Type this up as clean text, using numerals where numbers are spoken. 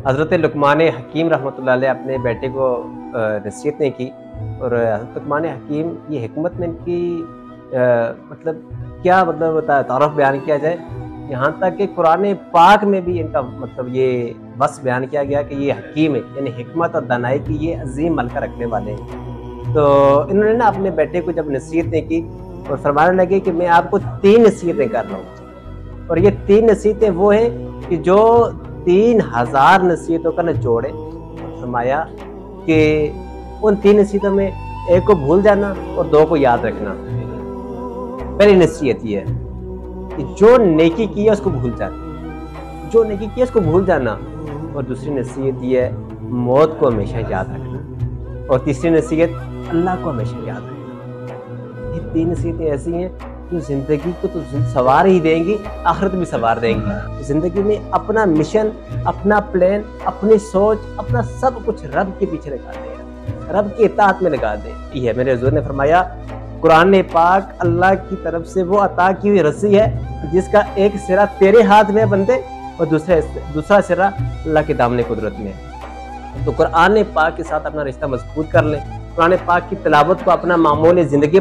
حضرت لقمان حکیم رحمۃ اللہ علیہ اپنے بیٹے کو نصیحتیں کی، اور حضرت لقمان حکیم یہ حکمت میں ان کی مطلب کیا تعارف بیان کیا جائے، یہاں تک کہ قرآن پاک میں بھی ان کا مطلب یہ وصف بیان کیا گیا کہ یہ حکیم ہے، یعنی حکمت اور دانائی کی یہ عظیم ملکہ رکھنے والے ہیں۔ تو انہوں نے نا اپنے بیٹے کو جب نصیحتیں کی اور فرمانے لگے کہ میں آپ کو 3 نصیحتیں کر رہا ہوں، اور یہ 3 نصیحتیں وہ ہیں کہ جو 3000 نصیحتوں کا نچوڑ ہے۔ فرمایا کہ ان 3 نصیحتوں میں ایک کو بھول جانا اور 2 کو یاد رکھنا۔ پہلی نصیحت یہ ہے کہ جو نیکی کی ہے اس کو بھول جانا، جو نیکی کی ہے اس کو بھول جانا، اور دوسری نصیحت یہ ہے موت کو ہمیشہ یاد رکھنا، اور تیسری نصیحت اللہ کو ہمیشہ یاد رکھنا۔ یہ 3 نصیحتیں ایسی ہیں جو زندگی کو تو سوار ہی دیں گی، آخرت بھی سوار دیں گی۔ زندگی میں اپنا مشن، اپنا پلان، اپنی سوچ، اپنا سب کچھ رب کے پیچھے لگا دیں، رب کی اطاعت میں لگا دیں۔ یہ ہے میرے حضور نے فرمایا قرآن پاک اللہ کی طرف سے وہ عطا کی ہوئی رسی ہے جس کا ایک سرا تیرے ہاتھ میں بندے اور دوسرا سرا اللہ کے دامن قدرت میں ہے۔ تو قرآن پاک کے ساتھ اپنا رشتہ مضبوط کر لیں، قرآن پاک کی تلاوت کو اپنا معمول زندگی